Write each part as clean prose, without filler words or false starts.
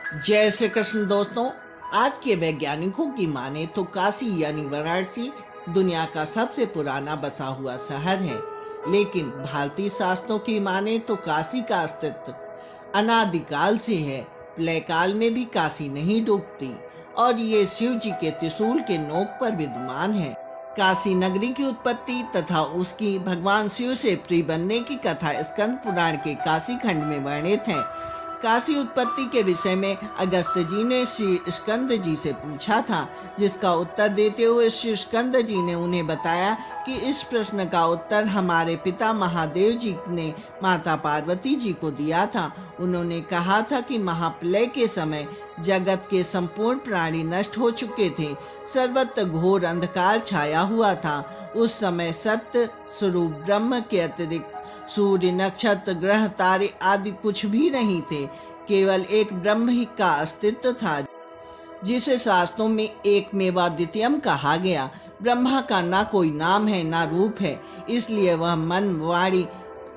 जय श्री कृष्ण दोस्तों। आज के वैज्ञानिकों की माने तो काशी यानी वाराणसी दुनिया का सबसे पुराना बसा हुआ शहर है। लेकिन भारतीय शास्त्रों की माने तो काशी का अस्तित्व अनादिकाल से है। प्रलय काल में भी काशी नहीं डूबती और ये शिव जी के त्रिशूल के नोक पर विद्यमान है। काशी नगरी की उत्पत्ति तथा उसकी भगवान शिव से प्रिय बनने की कथा स्कंद पुराण के काशी खंड में वर्णित है। काशी उत्पत्ति के विषय में अगस्त्य जी ने श्री स्कंद जी से पूछा था, जिसका उत्तर देते हुए श्री स्कंद जी ने उन्हें बताया कि इस प्रश्न का उत्तर हमारे पिता महादेव जी ने माता पार्वती जी को दिया था। उन्होंने कहा था कि महाप्रलय के समय जगत के संपूर्ण प्राणी नष्ट हो चुके थे, सर्वत्र घोर अंधकार छाया हुआ था। उस समय सत्य स्वरूप ब्रह्म के अतिरिक्त सूर्य, नक्षत्र, ग्रह, तारे आदि कुछ भी नहीं थे। केवल एक ब्रह्म ही का अस्तित्व था, जिसे शास्त्रों में एक मेवाद्वितीयम कहा गया। ब्रह्मा का ना कोई नाम है ना रूप है, इसलिए वह मन, वाणी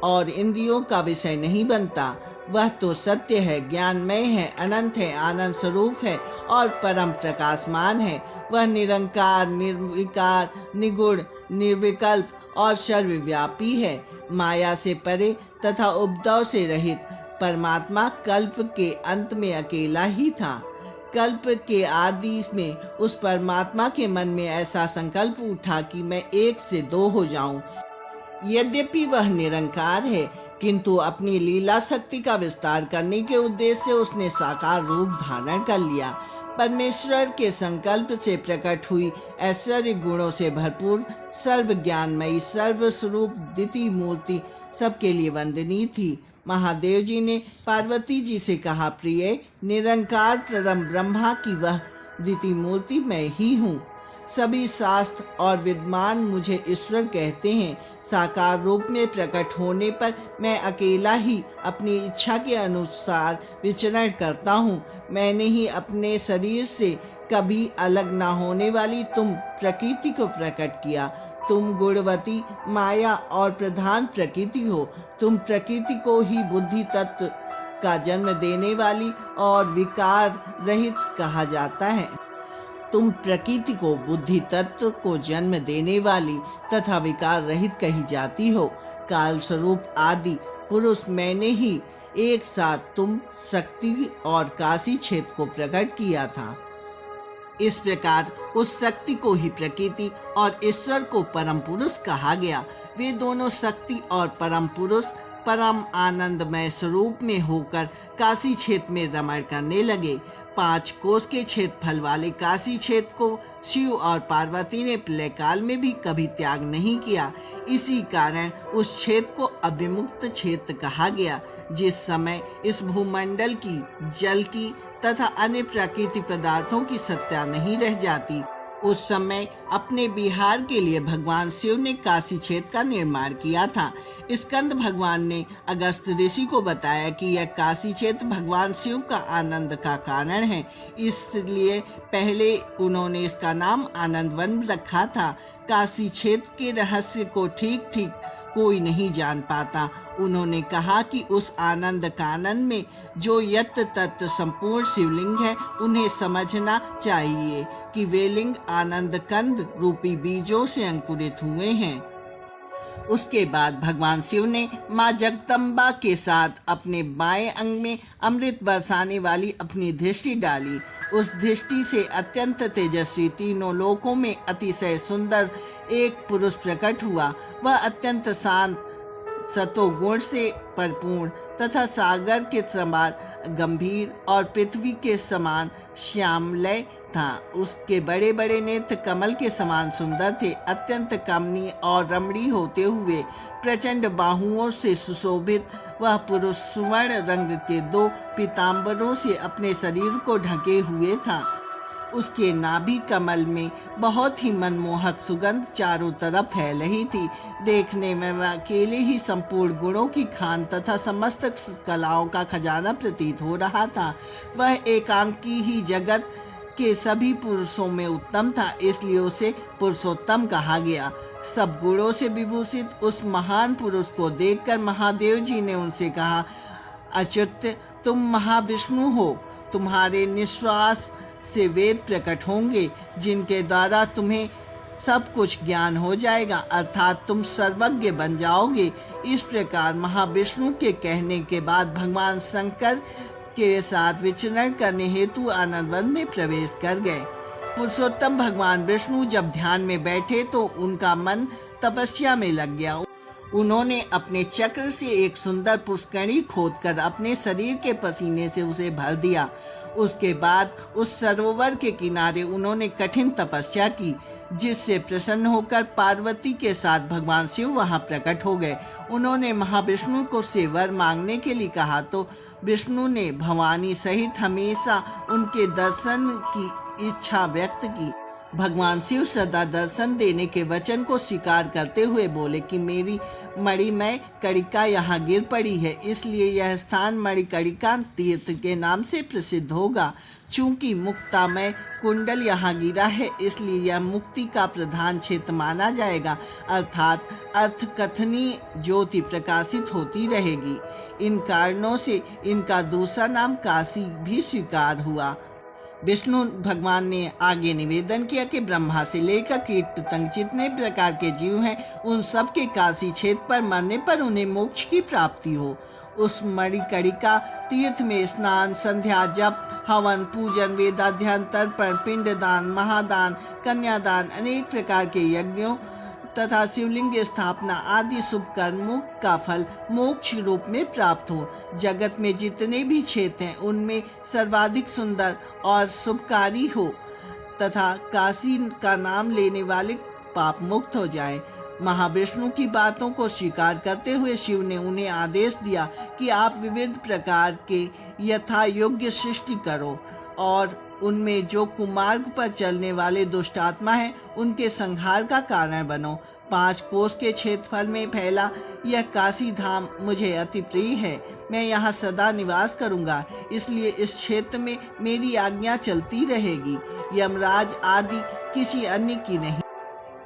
और इंद्रियों का विषय नहीं बनता। वह तो सत्य है, ज्ञानमय है, अनंत है, आनंद स्वरूप है और परम प्रकाशमान है। वह निरंकार, निर्विकार, निगुण, निर्विकल्प और सर्वव्यापी है। माया से परे तथा उपद्रव से रहित परमात्मा कल्प के अंत में अकेला ही था। कल्प के आदि में उस परमात्मा के मन में ऐसा संकल्प उठा कि मैं एक से दो हो जाऊं। यद्यपि वह निरंकार है, किंतु अपनी लीला शक्ति का विस्तार करने के उद्देश्य से उसने साकार रूप धारण कर लिया। परमेश्वर के संकल्प से प्रकट हुई ऐश्वर्य गुणों से भरपूर सर्व ज्ञानमयी सर्वस्वरूप द्वितीय मूर्ति सबके लिए वंदनीय थी। महादेव जी ने पार्वती जी से कहा, प्रिय, निरंकार परम ब्रह्मा की वह द्वितीय मूर्ति मैं ही हूँ। सभी शास्त्र और विद्वान मुझे ईश्वर कहते हैं। साकार रूप में प्रकट होने पर मैं अकेला ही अपनी इच्छा के अनुसार विचरण करता हूँ। मैंने ही अपने शरीर से कभी अलग न होने वाली तुम प्रकृति को प्रकट किया। तुम गुणवती, माया और प्रधान प्रकृति हो। तुम प्रकृति को ही बुद्धि तत्व का जन्म देने वाली और विकार रहित कहा जाता है। तुम प्रकृति को बुद्धि तत्व को जन्म देने वाली तथा विकार रहित कही जाती हो। काल स्वरूप आदि पुरुष मैंने ही एक साथ तुम, शक्ति और काशी क्षेत्र को प्रकट किया था। इस प्रकार उस शक्ति को ही प्रकृति और ईश्वर को परम पुरुष कहा गया। वे दोनों शक्ति और परम पुरुष परम आनंदमय स्वरूप में होकर काशी क्षेत्र में रमण करने लगे। 5 कोस के क्षेत्रफल वाले काशी क्षेत्र को शिव और पार्वती ने प्रलय काल में भी कभी त्याग नहीं किया। इसी कारण उस क्षेत्र को अभिमुक्त क्षेत्र कहा गया। जिस समय इस भूमंडल की, जल की तथा अन्य प्राकृतिक पदार्थों की सत्ता नहीं रह जाती, उस समय अपने विहार के लिए भगवान शिव ने काशी क्षेत्र का निर्माण किया था। स्कंद भगवान ने अगस्त्य ऋषि को बताया कि यह काशी क्षेत्र भगवान शिव का आनंद का कारण है, इसलिए पहले उन्होंने इसका नाम आनंद वन रखा था। काशी क्षेत्र के रहस्य को ठीक ठीक कोई नहीं जान पाता। उन्होंने कहा कि उस आनंद कानन में जो यत तत्व संपूर्ण शिवलिंग है, उन्हें समझना चाहिए कि वे लिंग आनंद कंद रूपी बीजों से अंकुरित हुए हैं। उसके बाद भगवान शिव ने माँ जगदम्बा के साथ अपने बाएं अंग में अमृत बरसाने वाली अपनी दृष्टि डाली। उस दृष्टि से अत्यंत तेजस्वी, तीनों लोकों में अतिशय सुंदर एक पुरुष प्रकट हुआ। वह अत्यंत शांत, सतोगुण से परिपूर्ण तथा सागर के समान गंभीर और पृथ्वी के समान श्यामलय था। उसके बड़े बड़े नेत्र कमल के समान सुंदर थे। अत्यंत कमनीय और रमणीय होते हुए प्रचंड बाहुओं से सुशोभित वह पुरुष सुवर्ण रंग के 2 पीतांबरों से अपने शरीर को ढके हुए था। उसके नाभि कमल में बहुत ही मनमोहक सुगंध चारों तरफ फैल रही थी। देखने में वह अकेले ही संपूर्ण गुणों की खान तथा समस्त कलाओं का खजाना प्रतीत हो रहा था। वह एकांकी ही जगत के सभी पुरुषों में उत्तम था, इसलिए उसे पुरुषोत्तम कहा गया। सब गुणों से विभूषित उस महान पुरुष को देखकर महादेव जी ने उनसे कहा, अच्युत, तुम महाविष्णु हो। तुम्हारे निश्वास से वेद प्रकट होंगे, जिनके द्वारा तुम्हें सब कुछ ज्ञान हो जाएगा, अर्थात तुम सर्वज्ञ बन जाओगे। इस प्रकार महाविष्णु के कहने के बाद भगवान शंकर के साथ विचरण करने हेतु आनंद वन में प्रवेश कर गए। पुरुषोत्तम भगवान विष्णु जब ध्यान में बैठे तो उनका मन तपस्या में लग गया। उन्होंने अपने चक्र से एक सुंदर पुष्करणी खोदकर अपने शरीर के पसीने से उसे भर दिया। उसके बाद उस सरोवर के किनारे उन्होंने कठिन तपस्या की, जिससे प्रसन्न होकर पार्वती के साथ भगवान शिव वहां प्रकट हो गए। उन्होंने महाविष्णु को से वर मांगने के लिए कहा तो विष्णु ने भवानी सहित हमेशा उनके दर्शन की इच्छा व्यक्त की। भगवान शिव सदा दर्शन देने के वचन को स्वीकार करते हुए बोले कि मेरी मणिमय कणिका यहाँ गिर पड़ी है, इसलिए यह स्थान मणिकणिका तीर्थ के नाम से प्रसिद्ध होगा। चूंकि मुक्तामय कुंडल यहाँ गिरा है, इसलिए यह मुक्ति का प्रधान क्षेत्र माना जाएगा, अर्थात अर्थकथनीय ज्योति प्रकाशित होती रहेगी। इन कारणों से इनका दूसरा नाम काशी भी स्वीकार हुआ। विष्णु भगवान ने आगे निवेदन किया कि ब्रह्मा से लेकर कीट पतंग जितने प्रकार के जीव हैं, उन सब के काशी क्षेत्र पर मरने पर उन्हें मोक्ष की प्राप्ति हो। उस मणिकणिका तीर्थ में स्नान, संध्या, जप, हवन, पूजन, वेदाध्ययन, तर्पण, पिंडदान, महादान, कन्यादान, अनेक प्रकार के यज्ञों तथा शिवलिंग स्थापना आदि शुभ कर्मों का फल मोक्ष रूप में प्राप्त हो। जगत में जितने भी क्षेत्र हैं उनमें सर्वाधिक सुंदर और शुभकारी हो तथा काशी का नाम लेने वाले पाप मुक्त हो जाएं। महाविष्णु की बातों को स्वीकार करते हुए शिव ने उन्हें आदेश दिया कि आप विविध प्रकार के यथा योग्य सृष्टि करो और उनमें जो कुमार्ग पर चलने वाले दुष्ट आत्मा हैं उनके संहार का कारण बनो। 5 कोस के क्षेत्रफल में फैला यह काशी धाम मुझे अति प्रिय है। मैं यहाँ सदा निवास करूँगा, इसलिए इस क्षेत्र में मेरी आज्ञा चलती रहेगी, यमराज आदि किसी अन्य की नहीं।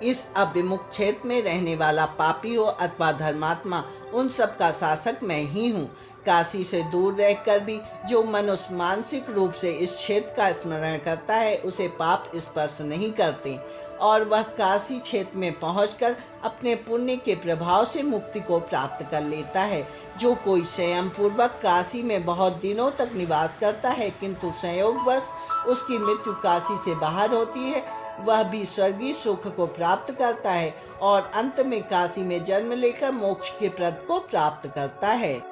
इस अभिमुख क्षेत्र में रहने वाला पापी हो अथवा धर्मात्मा, उन सब का शासक मैं ही हूँ। काशी से दूर रहकर भी जो मनुष्य मानसिक रूप से इस क्षेत्र का स्मरण करता है उसे पाप स्पर्श नहीं करते और वह काशी क्षेत्र में पहुंचकर अपने पुण्य के प्रभाव से मुक्ति को प्राप्त कर लेता है। जो कोई स्वयं पूर्वक काशी में बहुत दिनों तक निवास करता है किंतु संयोगवश उसकी मृत्यु काशी से बाहर होती है, वह भी स्वर्गीय सुख को प्राप्त करता है और अंत में काशी में जन्म लेकर मोक्ष के पद को प्राप्त करता है।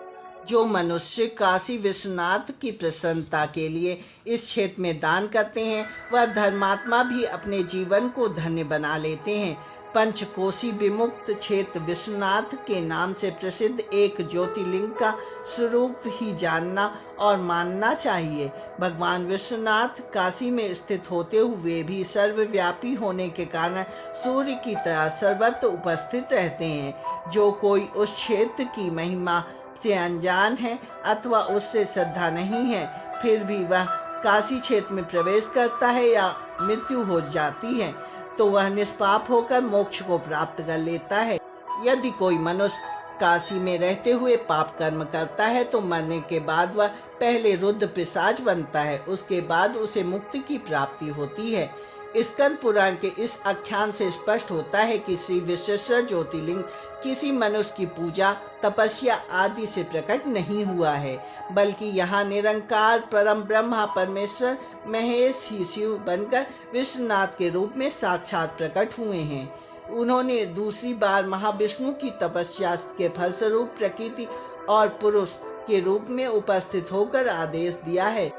जो मनुष्य काशी विश्वनाथ की प्रसन्नता के लिए इस क्षेत्र में दान करते हैं वह धर्मात्मा भी अपने जीवन को धन्य बना लेते हैं। पंचकोशी विमुक्त क्षेत्र विश्वनाथ के नाम से प्रसिद्ध एक ज्योतिर्लिंग का स्वरूप ही जानना और मानना चाहिए। भगवान विश्वनाथ काशी में स्थित होते हुए भी सर्वव्यापी होने के कारण सूर्य की तरह सर्वत्र उपस्थित रहते हैं। जो कोई उस क्षेत्र की महिमा से अनजान है अथवा उससे श्रद्धा नहीं है, फिर भी वह काशी क्षेत्र में प्रवेश करता है या मृत्यु हो जाती है तो वह निष्पाप होकर मोक्ष को प्राप्त कर लेता है। यदि कोई मनुष्य काशी में रहते हुए पाप कर्म करता है तो मरने के बाद वह पहले रुद्र पिशाच बनता है, उसके बाद उसे मुक्ति की प्राप्ति होती है। स्कंद पुराण के इस आख्यान से स्पष्ट होता है कि श्री विश्वेश्वर ज्योतिर्लिंग किसी मनुष्य की पूजा, तपस्या आदि से प्रकट नहीं हुआ है, बल्कि यहाँ निरंकार परम ब्रह्मा परमेश्वर महेश ही शिव बनकर विश्वनाथ के रूप में साक्षात प्रकट हुए हैं। उन्होंने दूसरी बार महाविष्णु की तपस्या के फलस्वरूप प्रकृति और पुरुष के रूप में उपस्थित होकर आदेश दिया है।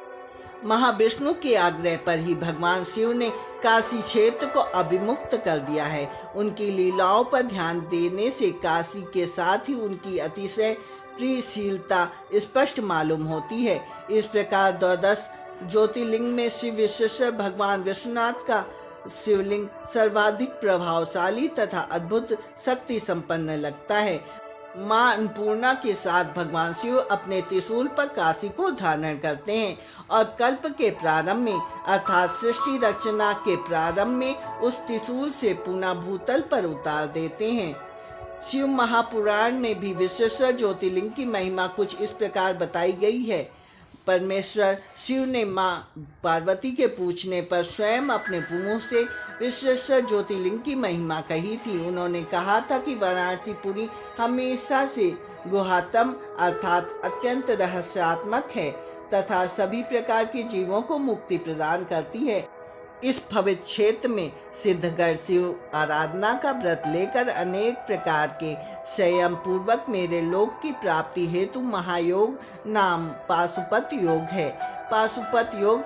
महाविष्णु के आग्रह पर ही भगवान शिव ने काशी क्षेत्र को अभिमुक्त कर दिया है। उनकी लीलाओं पर ध्यान देने से काशी के साथ ही उनकी अतिशय प्रियशीलता स्पष्ट मालूम होती है। इस प्रकार 12 ज्योतिर्लिंग में श्री विश्वेश्वर भगवान विश्वनाथ का शिवलिंग सर्वाधिक प्रभावशाली तथा अद्भुत शक्ति संपन्न लगता है। मां अन्नपूर्णा के साथ भगवान शिव अपने त्रिशूल पर काशी को धारण करते हैं और कल्प के प्रारंभ में अर्थात सृष्टि रचना के प्रारंभ में उस त्रिशूल से पुनः भूतल पर उतार देते हैं। शिव महापुराण में भी विश्वेश्वर ज्योतिर्लिंग की महिमा कुछ इस प्रकार बताई गई है। परमेश्वर शिव ने मां पार्वती के पूछने पर स्वयं अपने मुंह से विश्वेश्वर ज्योतिर्लिंग की महिमा कही थी। उन्होंने कहा था कि वाराणसीपुरी हमेशा से गुहातम अर्थात अत्यंत रहस्यात्मक है तथा सभी प्रकार के जीवों को मुक्ति प्रदान करती है। इस पवित्र क्षेत्र में सिद्धगढ़ शिव आराधना का व्रत लेकर अनेक प्रकार के संयम पूर्वक मेरे लोक की प्राप्ति हेतु महायोग नाम पाशुपत योग है। पाशुपत योग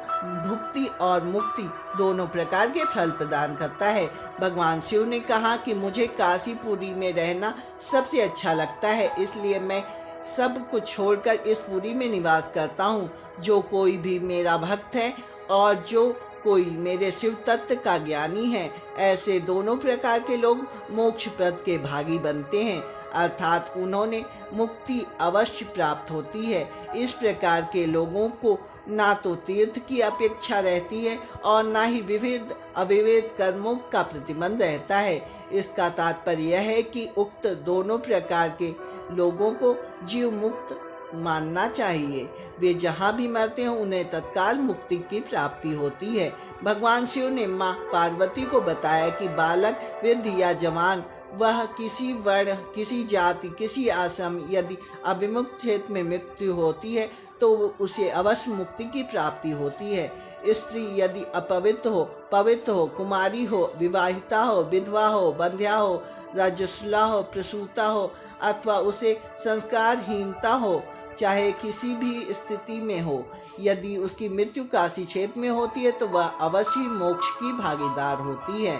भुक्ति और मुक्ति दोनों प्रकार के फल प्रदान करता है। भगवान शिव ने कहा कि मुझे काशीपुरी में रहना सबसे अच्छा लगता है, इसलिए मैं सब कुछ छोड़कर इस पुरी में निवास करता हूँ। जो कोई भी मेरा भक्त है और जो कोई मेरे शिव तत्व का ज्ञानी है, ऐसे दोनों प्रकार के लोग मोक्ष पद के भागी बनते हैं, अर्थात उन्होंने मुक्ति अवश्य प्राप्त होती है। इस प्रकार के लोगों को ना तो तीर्थ की अपेक्षा रहती है और ना ही विविध अविविध कर्मों का प्रतिबंध रहता है। इसका तात्पर्य यह है कि उक्त दोनों प्रकार के लोगों को जीव मुक्त मानना चाहिए। वे जहाँ भी मरते हैं उन्हें तत्काल मुक्ति की प्राप्ति होती है। भगवान शिव ने माँ पार्वती को बताया कि बालक, वृद्ध या जवान, वह किसी वर्ण, किसी जाति, किसी आश्रम, यदि अभिमुक्त क्षेत्र में मृत्यु होती है तो उसे अवश्य मुक्ति की प्राप्ति होती है। स्त्री यदि अपवित्र हो, पवित्र हो, कुमारी हो, विवाहिता हो, विधवा हो, बंध्या हो, रजस्वला हो, प्रसूता हो अथवा उसे संस्कारहीनता हो, चाहे किसी भी स्थिति में हो, यदि उसकी मृत्यु काशी क्षेत्र में होती है तो वह अवश्य मोक्ष की भागीदार होती है।